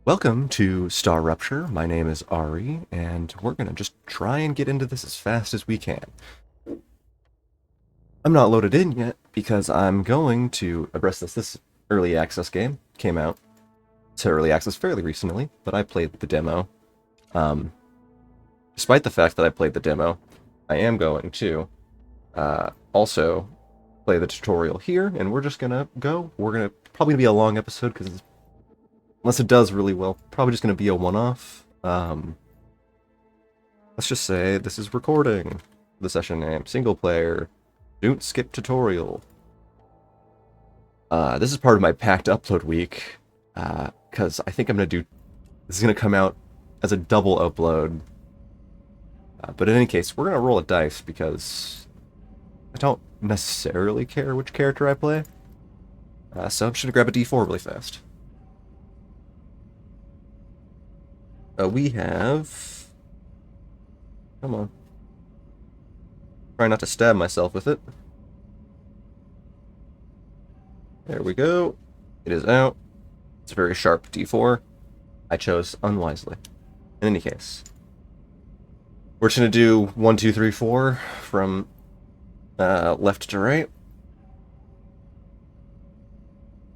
Welcome to StarRupture. My name is Ari, and we're gonna just try and get into this as fast as we can. I'm not loaded in yet because I'm going to address this. This early access game came out to early access fairly recently, but I played the demo. Despite the fact that I played the demo, I am going to also play the tutorial here, and we're just gonna go. Probably gonna be a long episode because unless it does really well, probably just going to be a one-off. Let's just say this is recording. The session name, single player, don't skip tutorial. This is part of my packed upload week, because I think I'm going to do... This is going to come out as a double upload. But in any case, we're going to roll a dice, because I don't necessarily care which character I play. So I'm just going to grab a d4 really fast. We have... Come on. Try not to stab myself with it. There we go. It is out. It's a very sharp d4. I chose unwisely. In any case. We're just going to do 1, 2, 3, 4 from left to right.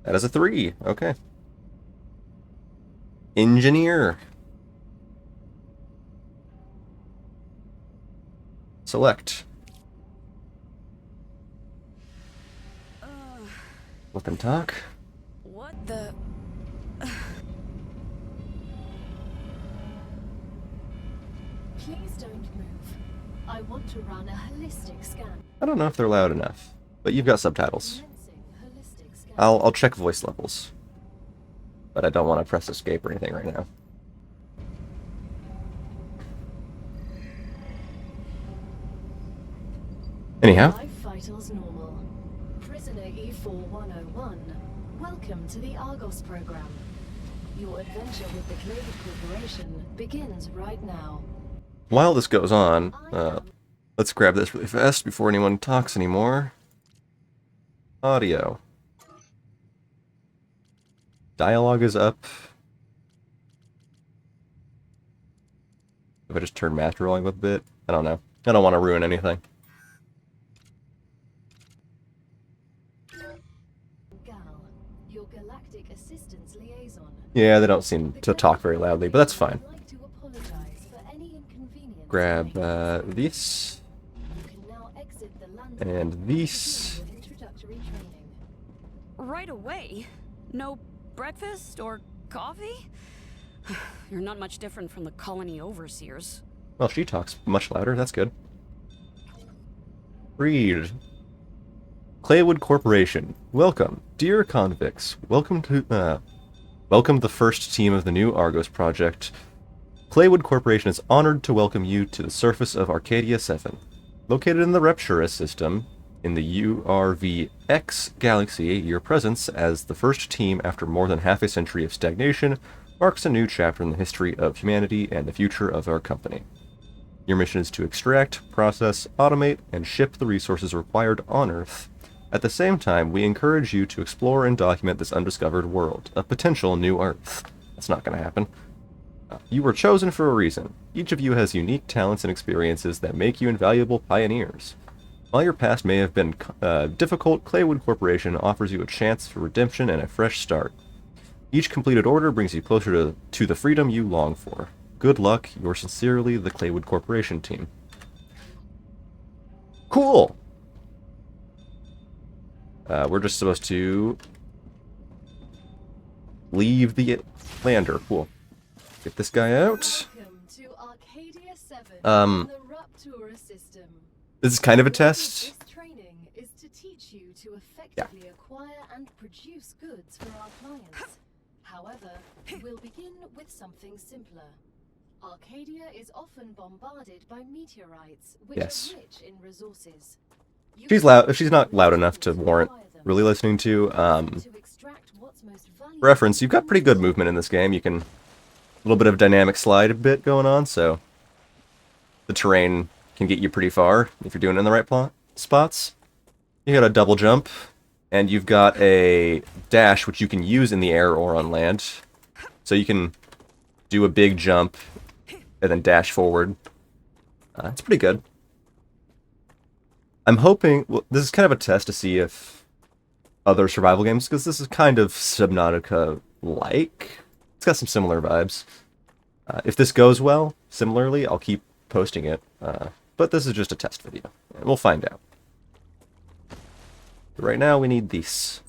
That is a 3. Okay. Engineer. Select. Look and talk. What the... Please don't move. I want to run a holistic scan. I don't know if they're loud enough, but you've got subtitles. Commencing holistic scan. I'll check voice levels. But I don't want to press escape or anything right now. Anyhow. Life vitals normal. Prisoner E4101, welcome to the Argos program. Your adventure with the Clavid Corporation begins right now. While this goes on, let's grab this really fast before anyone talks anymore. Audio. Dialogue is up. If I just turn master rolling up a bit, I don't know. I don't want to ruin anything. Your galactic assistance liaison. Yeah, they don't seem to talk very loudly, but that's fine. I'd like to apologize for any inconvenience. Grab this You can now exit the London and this. with introductory training. Right away? No breakfast or coffee? You're not much different from the colony overseers. Well, she talks much louder. That's good. Read. Claywood Corporation. Welcome, dear convicts. Welcome to the first team of the new Argos project. Claywood Corporation is honored to welcome you to the surface of Arcadia 7. Located in the Raptura system, in the URVX galaxy, your presence as the first team after more than half a century of stagnation marks a new chapter in the history of humanity and the future of our company. Your mission is to extract, process, automate, and ship the resources required on Earth. At the same time, we encourage you to explore and document this undiscovered world, a potential new Earth. That's not going to happen. You were chosen for a reason. Each of you has unique talents and experiences that make you invaluable pioneers. While your past may have been difficult, Claywood Corporation offers you a chance for redemption and a fresh start. Each completed order brings you closer to the freedom you long for. Good luck, yours sincerely, the Claywood Corporation team. Cool! We're just supposed to leave the lander. Cool. Get this guy out. Welcome to Arcadia 7, Um, the Raptura system. This is kind of a test. This training is to teach you to effectively acquire and produce goods for our clients. However, we'll begin with something simpler. Arcadia is often bombarded by meteorites, which Yes. are rich in resources. You She's can loud. She's not loud use enough to tools warrant acquire them. really listening to. To extract what's most valuable Reference, you've got pretty good from movement in this game. You can... A little bit of dynamic slide bit going on, so... The terrain can get you pretty far if you're doing it in the right spots. You got a double jump, and you've got a dash which you can use in the air or on land. So you can do a big jump and then dash forward. It's pretty good. I'm hoping... Well, this is kind of a test to see if other survival games, because this is kind of Subnautica-like. It's got some similar vibes. If this goes well, similarly, I'll keep posting it. But this is just a test video, and we'll find out. But right now, we need these.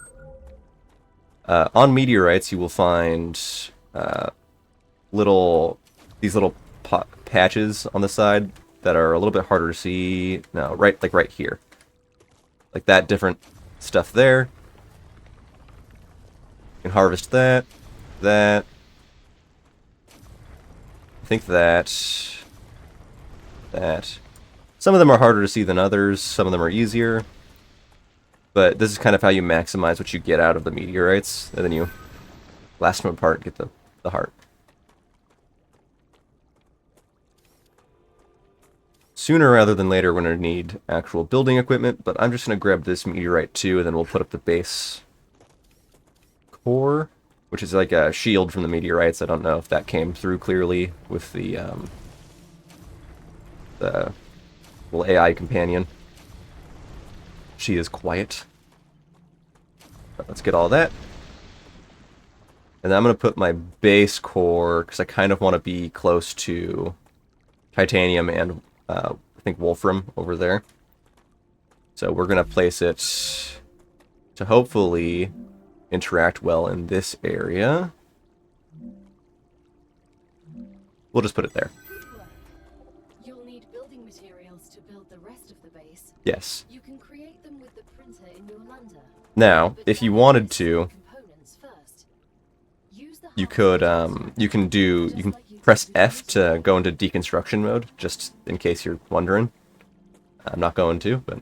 On meteorites, you will find these little patches on the side that are a little bit harder to see. No, like right here. Like that different stuff there. You can harvest that. I think that. Some of them are harder to see than others. Some of them are easier. But this is kind of how you maximize what you get out of the meteorites. And then you blast them apart and get the heart. Sooner rather than later, we're going to need actual building equipment, but I'm just going to grab this meteorite too, and then we'll put up the base core, which is like a shield from the meteorites. I don't know if that came through clearly with the little AI companion. She is quiet. But let's get all that. And then I'm going to put my base core, because I kind of want to be close to titanium and I think wolfram over there. So we're going to place it to hopefully interact well in this area. We'll just put it there. You'll need building materials to build the rest of the base. Yes. You can create them with the printer in your lander. Now, if you wanted to, you could you can press F to go into deconstruction mode, just in case you're wondering. I'm not going to, but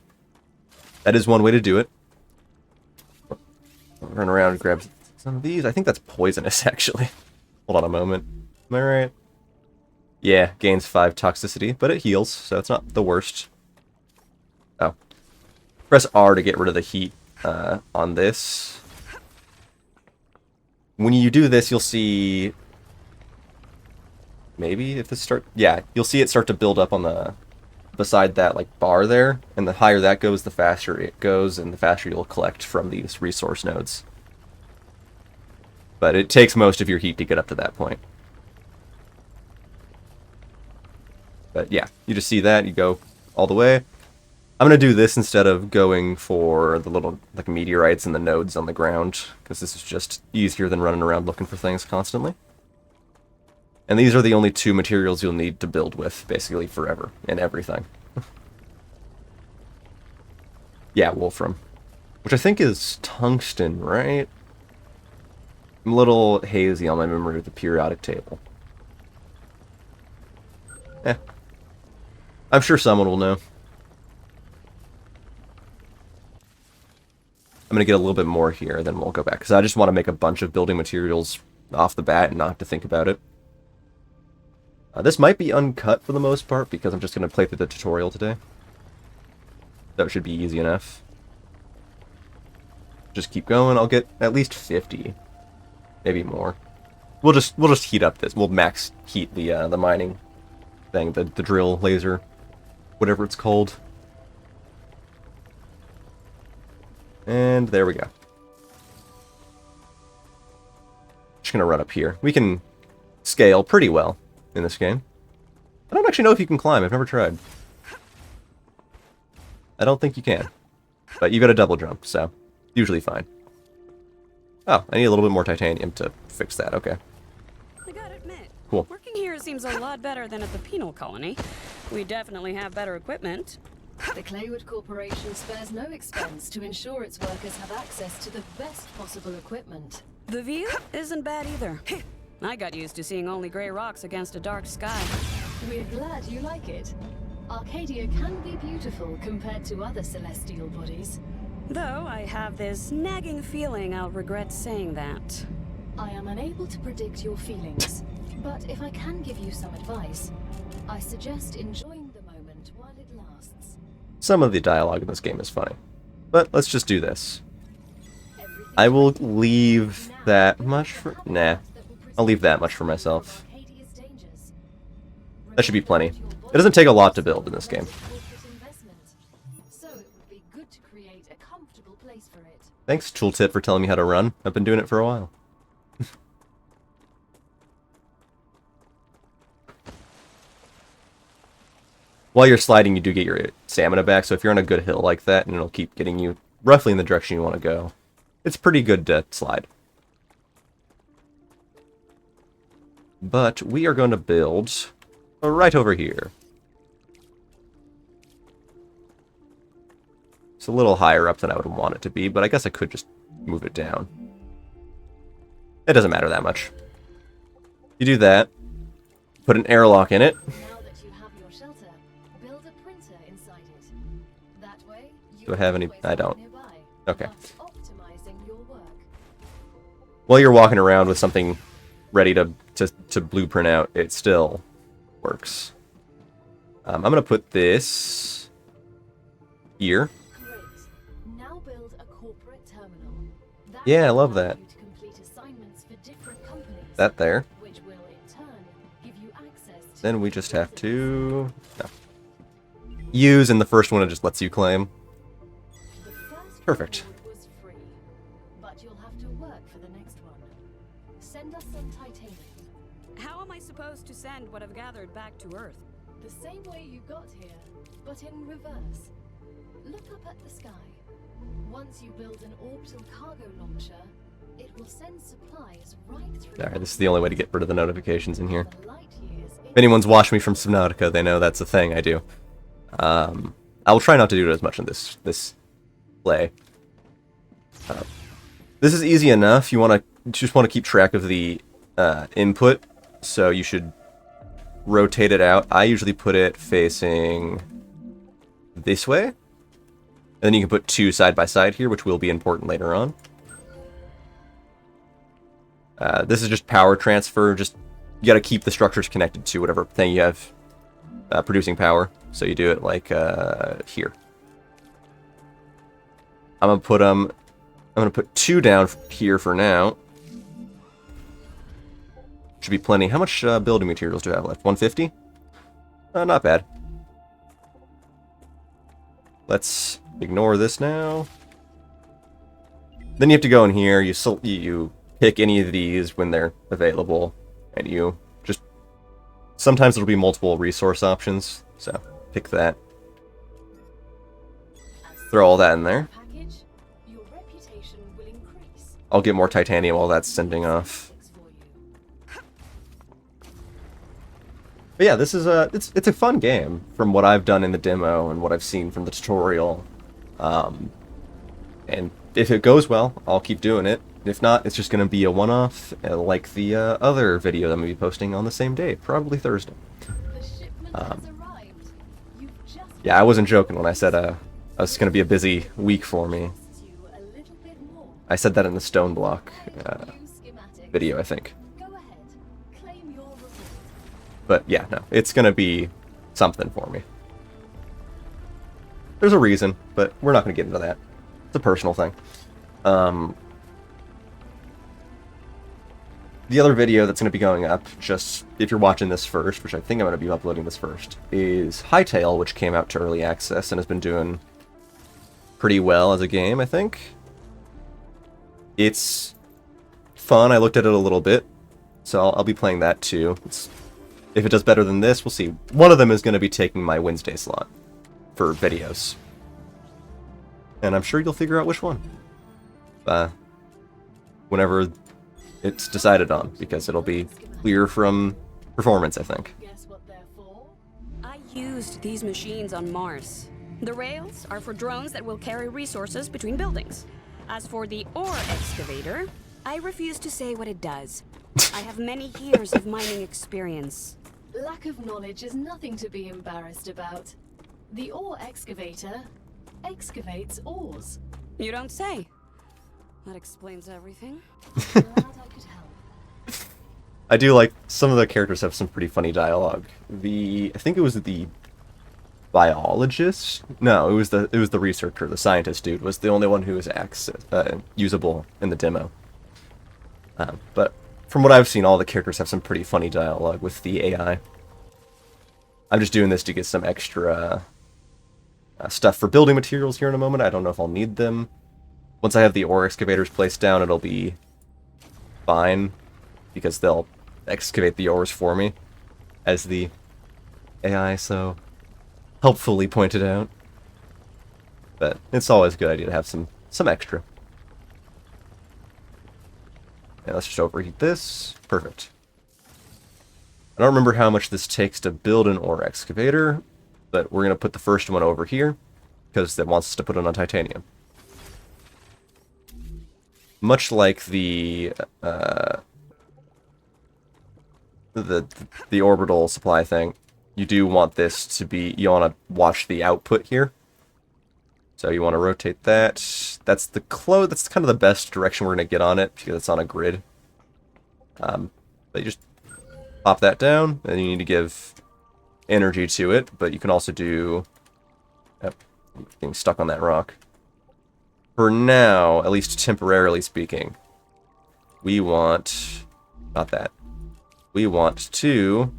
that is one way to do it. Run around and grab some of these. I think that's poisonous, actually. Hold on a moment. Am I right? Yeah, gains 5 toxicity, but it heals, so it's not the worst. Oh. Press R to get rid of the heat on this. When you do this, you'll see... Maybe if this start... Yeah, you'll see it start to build up on the... beside that, like, bar there. And the higher that goes, the faster it goes, and the faster you'll collect from these resource nodes. But it takes most of your heat to get up to that point. But yeah, you just see that, you go all the way. I'm going to do this instead of going for the little like meteorites and the nodes on the ground, because this is just easier than running around looking for things constantly. And these are the only 2 materials you'll need to build with, basically forever, and everything. Yeah, wolfram. Which I think is tungsten, right? I'm a little hazy on my memory of the periodic table. I'm sure someone will know. I'm going to get a little bit more here, then we'll go back. Because I just want to make a bunch of building materials off the bat and not have to think about it. This might be uncut for the most part, because I'm just going to play through the tutorial today. That should be easy enough. Just keep going. I'll get at least 50. Maybe more. We'll just heat up this. We'll max heat the mining thing, the drill laser, whatever it's called. And there we go. Just gonna run up here. We can scale pretty well in this game. I don't actually know if you can climb. I've never tried. I don't think you can. But you got a double jump, so usually fine. Oh, I need a little bit more titanium to fix that. Okay. I gotta admit, cool. Working here seems a lot better than at the penal colony. We definitely have better equipment. The Claywood Corporation spares no expense to ensure its workers have access to the best possible equipment. The view isn't bad either. I got used to seeing only gray rocks against a dark sky. We're glad you like it. Arcadia can be beautiful compared to other celestial bodies. Though I have this nagging feeling I'll regret saying that. I am unable to predict your feelings, but if I can give you some advice, I suggest enjoying the moment while it lasts. Some of the dialogue in this game is funny. But let's just do this. I will leave that much for... Nah. I'll leave that much for myself. Arcadia's dangers. That should be plenty. Remember that your It doesn't take a lot to build in this game. corporate investment, so it would be good to create a comfortable place for it. Thanks, Tooltip, for telling me how to run. I've been doing it for a while. While you're sliding, you do get your stamina back, so if you're on a good hill like that, and it'll keep getting you roughly in the direction you want to go, it's pretty good to slide. But we are going to build right over here. It's a little higher up than I would want it to be, but I guess I could just move it down. It doesn't matter that much. You do that, put an airlock in it. Now that you have your shelter, build a printer inside it. That way, you Do I have any? always I don't. nearby, Okay. thus optimizing your work. While you're walking around with something ready to blueprint out, it still works. I'm going to put this here. Great. Now build a corporate terminal. That Yeah, I will love allow that. you to complete assignments for different companies, That there. which will in turn give you access to Then we just have buildings. to use, and the first one it just lets you claim. The first Perfect. reward was free, but you'll have to work for the next one. Send us some titanium. How am I supposed to send what I've gathered back to Earth? The same way you got here, but in reverse. Look up at the sky. Once you build an orbital cargo launcher, it will send supplies right through. Alright, this is the only way to get rid of the notifications in here. the light years If anyone's watched me from Subnautica, they know that's a thing I do. I will try not to do it as much in this play. This is easy enough. You just want to keep track of the input, so you should rotate it out. I usually put it facing this way. And then you can put two side by side here, which will be important later on. This is just power transfer. Just you got to keep the structures connected to whatever thing you have producing power. So you do it like here. I'm gonna put two down here for now. Should be plenty. How much building materials do I have left? 150? Not bad. Let's ignore this now. Then you have to go in here. You pick any of these when they're available, and you just sometimes it'll be multiple resource options. So pick that. Throw all that in there. package, your reputation will increase. I'll get more titanium while that's sending off. But yeah, this is it's a fun game from what I've done in the demo and what I've seen from the tutorial. And if it goes well, I'll keep doing it. If not, it's just going to be a one-off, like the other video that I'm going to be posting on the same day, probably Thursday. The shipment has arrived. You've just Yeah, I wasn't joking when I said it's going to be a busy week for me. costs you a little bit more. I said that in the stone block New schematics. video, I think. Go ahead. Claim your reward. But yeah, no, it's going to be something for me. There's a reason, but we're not going to get into that. It's a personal thing. The other video that's going to be going up, just if you're watching this first, which I think I'm going to be uploading this first, is Hightail, which came out to early access and has been doing pretty well as a game, I think. It's fun. I looked at it a little bit, so I'll be playing that too. If it does better than this, we'll see. One of them is going to be taking my Wednesday slot for videos. And I'm sure you'll figure out which one. Whenever it's decided on, because it'll be clear from performance, I think. Guess what they're for? I used these machines on Mars. The rails are for drones that will carry resources between buildings. As for the ore excavator, I refuse to say what it does. I have many years of mining experience. Lack of knowledge is nothing to be embarrassed about. The ore excavator excavates ores. You don't say. That explains everything. Glad I could help. I do like some of the characters have some pretty funny dialogue. I think it was the biologist. No, it was the researcher, the scientist dude was the only one who was usable in the demo. But from what I've seen, all the characters have some pretty funny dialogue with the AI. I'm just doing this to get some extra stuff for building materials here in a moment. I don't know if I'll need them. Once I have the ore excavators placed down, it'll be fine, because they'll excavate the ores for me, as the AI so helpfully pointed out. But it's always a good idea to have some extra. And let's just overheat this. Perfect. I don't remember how much this takes to build an ore excavator, but we're going to put the first one over here, because it wants us to put it on titanium. Much like the orbital supply thing, you do want this to be, you want to watch the output here. So you want to rotate that. That's that's kind of the best direction we're going to get on it, because it's on a grid. But you just pop that down, and you need to give energy to it, but you can also do... Yep, I'm getting stuck on that rock. For now, at least temporarily speaking, we want... Not that. We want to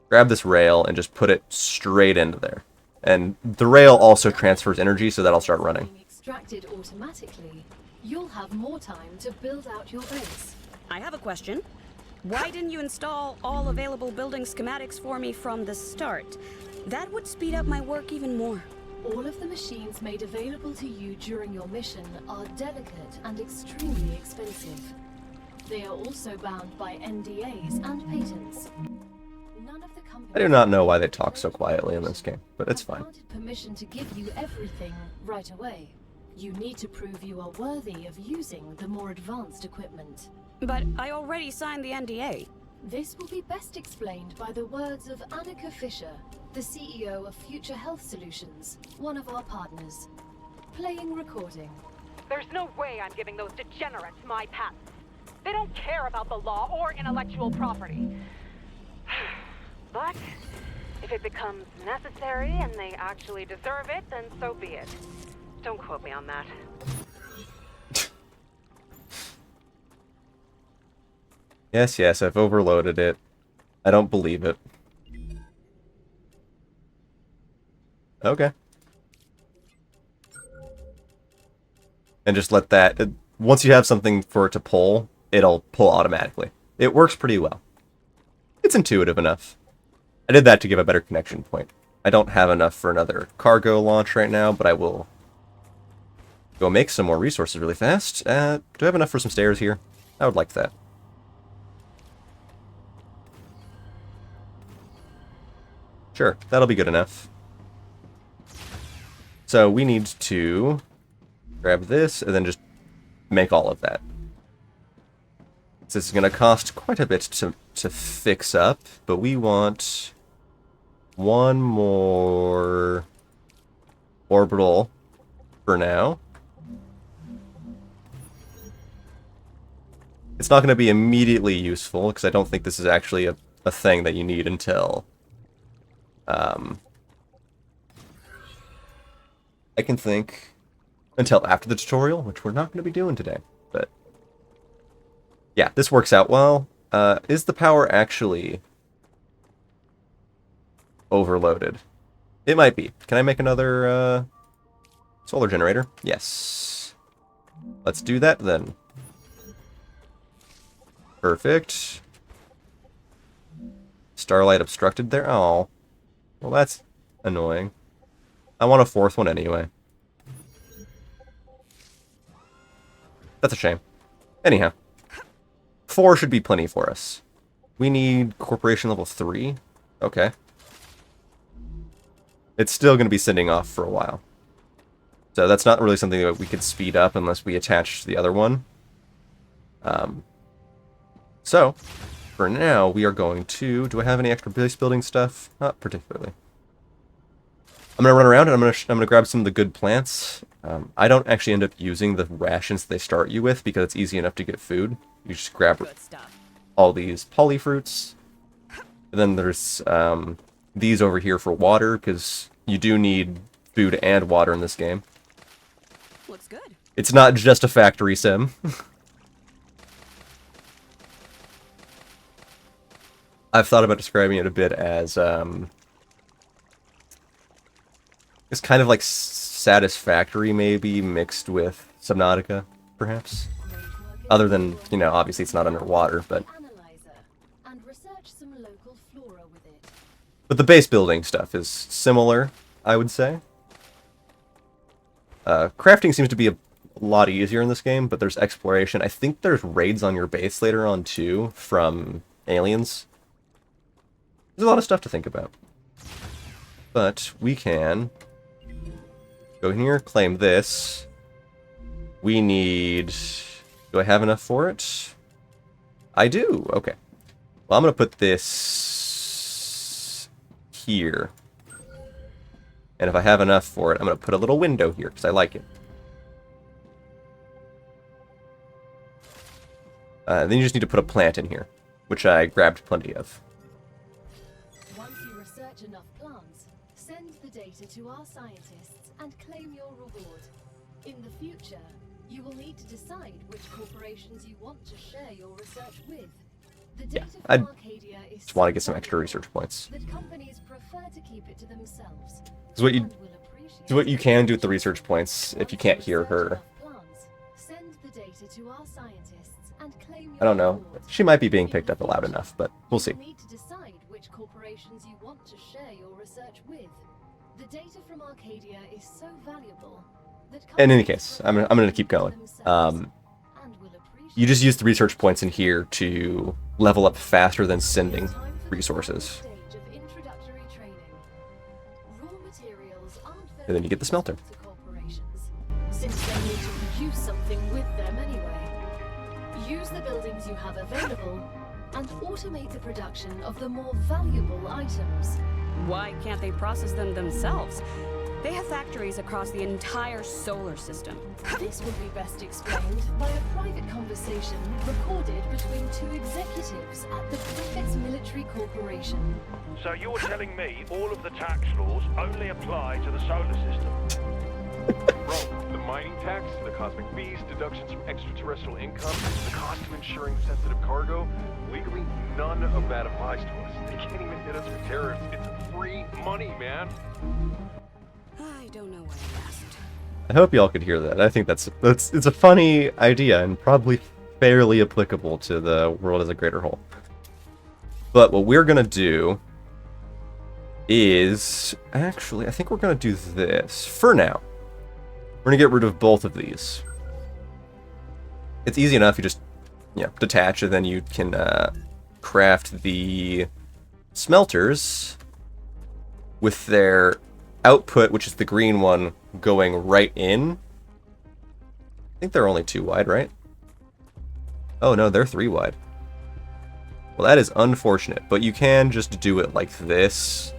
grab this rail and just put it straight into there. And the rail also transfers energy, so that'll start running. Extracted automatically, you'll have more time to build out your base. I have a question. Why didn't you install all available building schematics for me from the start? That would speed up my work even more. All of the machines made available to you during your mission are delicate and extremely expensive. They are also bound by NDAs and patents. None of the companies... I do not know why they talk so quietly in this game, but it's fine. Granted permission to give you everything right away. You need to prove you are worthy of using the more advanced equipment. But I already signed the NDA. This will be best explained by the words of Annika Fisher, the CEO of Future Health Solutions, one of our partners. Playing recording. There's no way I'm giving those degenerates my patents. They don't care about the law or intellectual property. But if it becomes necessary and they actually deserve it, then so be it. Don't quote me on that. Yes, I've overloaded it. I don't believe it. Okay. And just let that... once you have something for it to pull, it'll pull automatically. It works pretty well. It's intuitive enough. I did that to give a better connection point. I don't have enough for another cargo launch right now, but I will go make some more resources really fast. Do I have enough for some stairs here? I would like that. Sure, that'll be good enough. So we need to grab this and then just make all of that. This is going to cost quite a bit to fix up, but we want one more orbital for now. It's not going to be immediately useful, because I don't think this is actually a thing that you need until... I can think until after the tutorial, which we're not going to be doing today, but yeah, this works out well. Is the power actually overloaded? It might be. Can I make another solar generator? Yes. Let's do that then. Perfect. Starlight obstructed there. Oh. Well, that's annoying. I want a fourth one anyway. That's a shame. Anyhow. 4 should be plenty for us. We need corporation level 3. Okay. It's still going to be sending off for a while. So that's not really something that we could speed up unless we attach the other one. So, for now, we are going to... Do I have any extra base building stuff? Not particularly. I'm going to run around and I'm going to grab some of the good plants. I don't actually end up using the rations they start you with because it's easy enough to get food. You just grab all these polyfruits. And then there's these over here for water, because you do need food and water in this game. Looks good. It's not just a factory sim. I've thought about describing it a bit as it's kind of like Satisfactory, maybe mixed with Subnautica, perhaps. Other than, you know, obviously it's not underwater, but the base building stuff is similar, I would say. Crafting seems to be a lot easier in this game, but there's exploration. I think there's raids on your base later on, too, from aliens. There's a lot of stuff to think about. But we can go in here, claim this. We need... Do I have enough for it? I do. Okay. Well, I'm going to put this here. And if I have enough for it, I'm going to put a little window here, because I like it. Then you just need to put a plant in here, which I grabbed plenty of. Once you research enough plants, send the data to our scientists and claim your reward. In the future, you will need to decide which corporations you want to share your research with. The data I from Arcadia is just want to get some extra research points. that companies prefer to keep it to themselves. It's what and will appreciate It's what you can do with the research points if you can't hear her. Send the data to our scientists and claim I don't your know. reward. She might be being picked up loud enough, but we'll see. You need to decide which corporations you want to share your research with. The data from Arcadia is so valuable that In any companies case, prefer I'm going to keep going. themselves and will appreciate You just use the research points in here to level up faster than sending Time for the resources. final stage of introductory training. Raw materials aren't very And then you get the smelter. useful to corporations, since they need to produce something with them anyway. Use the buildings you have available and automate the production of the more valuable items. Why can't they process them themselves? They have factories across the entire solar system. This will be best explained by a private conversation recorded between two executives at the Griffiths Military Corporation. So you're telling me all of the tax laws only apply to the solar system? Bro, the mining tax, the cosmic fees, deductions from extraterrestrial income, the cost of insuring sensitive cargo, legally none of that applies to us. They can't even hit us with tariffs. It's free money, man. I don't know why I asked. I hope y'all could hear that. I think it's a funny idea and probably fairly applicable to the world as a greater whole. But what we're gonna do is actually, I think we're gonna do this for now. We're gonna get rid of both of these. It's easy enough. You just detach, and then you can craft the smelters with their output, which is the green one, going right in. I think they're only 2 wide, right? Oh no, they're 3 wide. Well, that is unfortunate, but you can just do it like this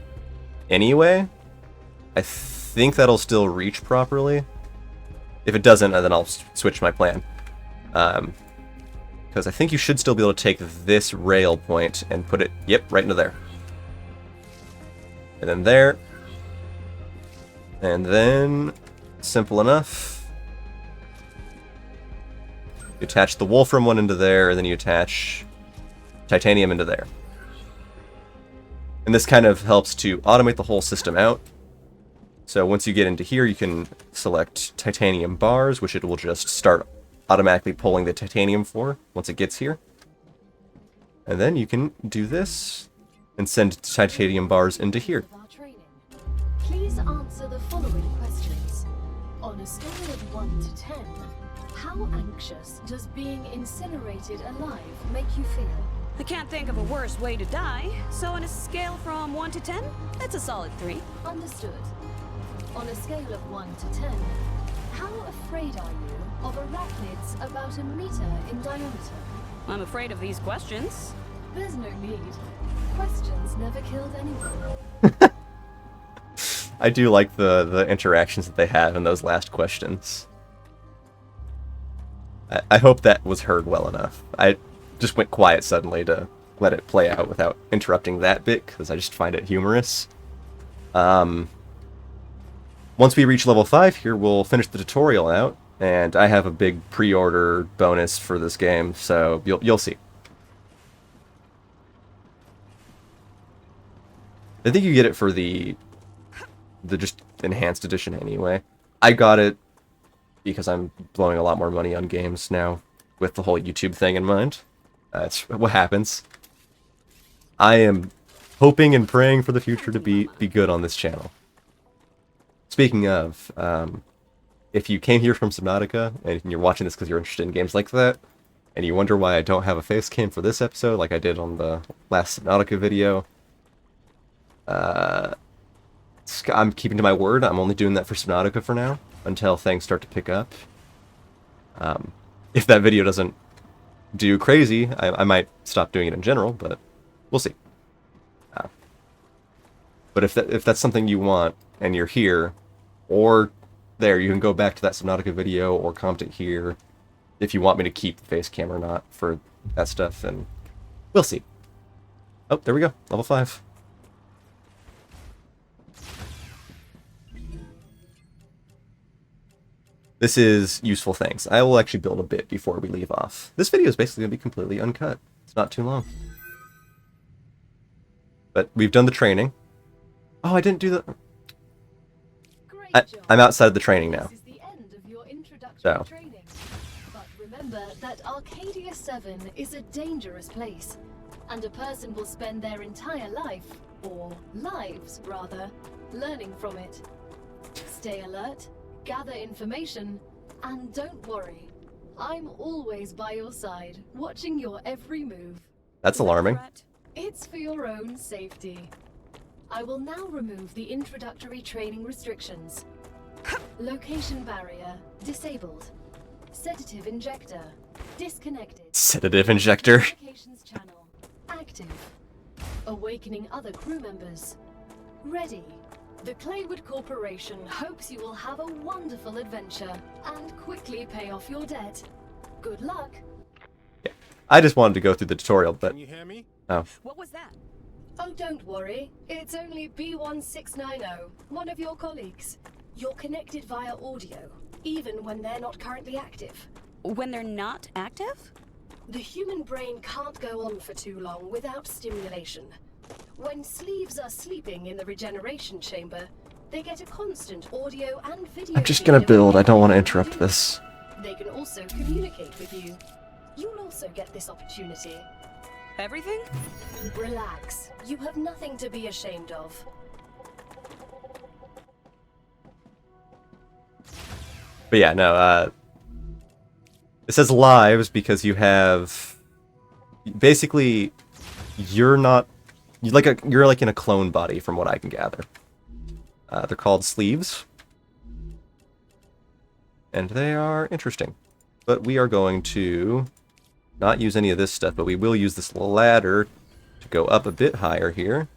anyway. I think that'll still reach properly. If it doesn't, then I'll switch my plan. Because I think you should still be able to take this rail point and put it, yep, right into there. And then there. And then, simple enough. You attach the Wolfram one into there, and then you attach titanium into there. And this kind of helps to automate the whole system out. So once you get into here, you can select titanium bars, which it will just start automatically pulling the titanium for once it gets here. And then you can do this and send titanium bars into here. Of our training. Please answer the following questions. On a scale of 1 to 10, how anxious does being incinerated alive make you feel? I can't think of a worse way to die, so on a scale from 1 to 10, that's a solid 3. Understood. On a scale of 1 to 10, how afraid are you of arachnids about a meter in diameter? I'm afraid of these questions. There's no need. Questions never killed anyone. I do like the interactions that they have in those last questions. I hope that was heard well enough. I just went quiet suddenly to let it play out without interrupting that bit, because I just find it humorous. Once we reach level 5 here, we'll finish the tutorial out, and I have a big pre-order bonus for this game, so you'll see. I think you get it for the just enhanced edition anyway. I got it because I'm blowing a lot more money on games now with the whole YouTube thing in mind. That's what happens. I am hoping and praying for the future to be good on this channel. Speaking of, if you came here from Subnautica and you're watching this because you're interested in games like that, and you wonder why I don't have a face cam for this episode like I did on the last Subnautica video, I'm keeping to my word. I'm only doing that for Subnautica for now, until things start to pick up. If that video doesn't do crazy, I might stop doing it in general, but we'll see. But if that's something you want, and you're here, or there, you can go back to that Subnautica video, or comment it here, if you want me to keep the face cam or not for that stuff, and we'll see. Oh, there we go, level 5. This is useful things. I will actually build a bit before we leave off. This video is basically going to be completely uncut. It's not too long. But we've done the training. Oh, I didn't do the... I'm outside of the training now. This is the end of your introductory So. training. But remember that Arcadia 7 is a dangerous place, and a person will spend their entire life, or lives rather, learning from it. Stay alert, gather information, and don't worry. I'm always by your side, watching your every move. That's alarming. It's for your own safety. I will now remove the introductory training restrictions. Location barrier disabled. Sedative injector disconnected. Sedative injector. Communications channel active. Awakening other crew members. Ready. The Claywood Corporation hopes you will have a wonderful adventure and quickly pay off your debt. Good luck. I just wanted to go through the tutorial, but... Can you hear me? Oh. What was that? Oh, don't worry. It's only B1690, one of your colleagues. You're connected via audio, even when they're not currently active. When they're not active? The human brain can't go on for too long without stimulation. When sleeves are sleeping in the regeneration chamber, they get a constant audio and video. I'm just gonna feed build. I don't want to every interrupt day. this. They can also communicate with you. You'll also get this opportunity. Everything? Relax. You have nothing to be ashamed of. But yeah, no, it says lives because you have... Basically, you're not... You're like in a clone body, from what I can gather. They're called sleeves. And they are interesting. But we are going to not use any of this stuff, but we will use this ladder to go up a bit higher here.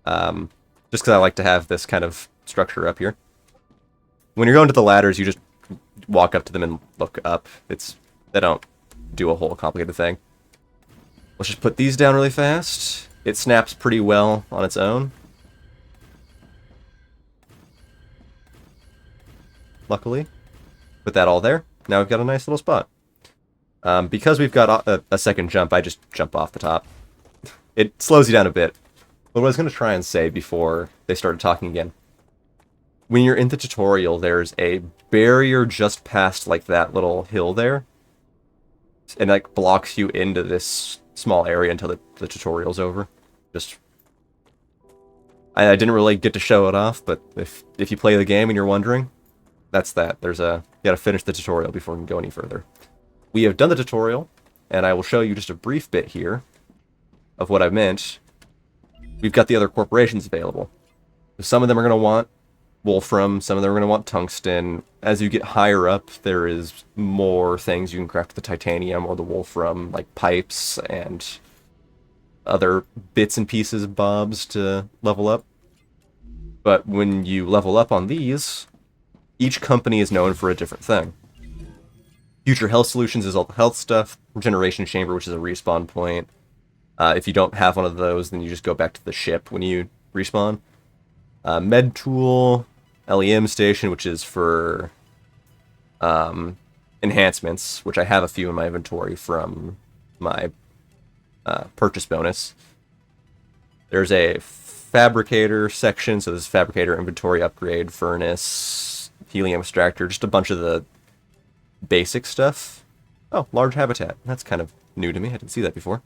Just because I like to have this kind of structure up here. When you're going to the ladders, you just walk up to them and look up. They don't do a whole complicated thing. Let's just put these down really fast. It snaps pretty well on its own. Luckily. Put that all there. Now we've got a nice little spot. Because we've got a second jump, I just jump off the top. It slows you down a bit. But what I was going to try and say before they started talking again. When you're in the tutorial, there's a barrier just past like that little hill there. And like blocks you into this small area until the tutorial's over. Just... I didn't really get to show it off, but if you play the game and you're wondering, that's that. You gotta finish the tutorial before we can go any further. We have done the tutorial, and I will show you just a brief bit here of what I meant. We've got the other corporations available. Some of them are going to want wolfram, some of them are going to want tungsten. As you get higher up, there is more things you can craft with the titanium or the wolfram, like pipes and other bits and pieces, bobs to level up. But when you level up on these, each company is known for a different thing. Future Health Solutions is all the health stuff. Regeneration Chamber, which is a respawn point. If you don't have one of those, then you just go back to the ship when you respawn. Med Tool, LEM Station, which is for enhancements, which I have a few in my inventory from my purchase bonus. There's a fabricator section, so there's fabricator, inventory upgrade, furnace, helium extractor, just a bunch of the basic stuff. Oh, large habitat. That's kind of new to me. I didn't see that before.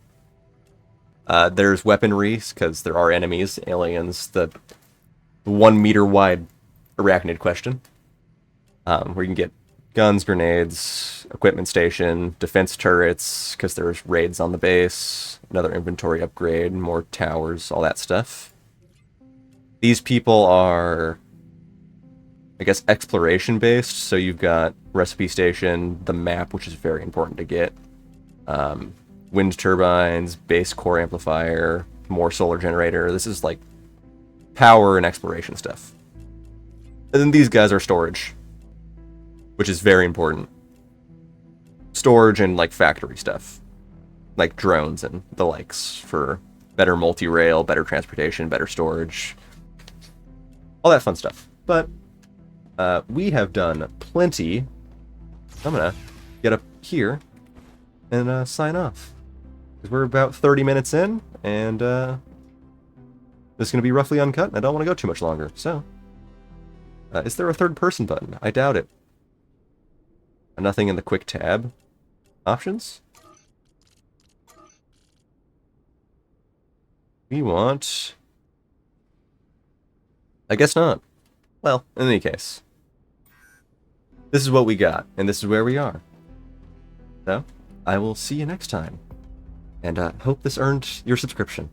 There's weaponry, because there are enemies, aliens, the 1 meter wide arachnid question, where you can get guns, grenades, equipment station, defense turrets, because there's raids on the base, another inventory upgrade, more towers, all that stuff. These people are, I guess, exploration based, so you've got recipe station, the map, which is very important to get, wind turbines, base core amplifier, more solar generator. This is like power and exploration stuff. And then these guys are storage, which is very important. Storage and like factory stuff, like drones and the likes, for better multi-rail, better transportation, better storage, all that fun stuff. But we have done plenty. I'm gonna get up here and sign off, because we're about 30 minutes in, and this is gonna be roughly uncut, and I don't want to go too much longer. So, is there a third person button? I doubt it. Nothing in the quick tab options. We want... I guess not. Well, in any case, this is what we got, and this is where we are. So, I will see you next time, and hope this earned your subscription.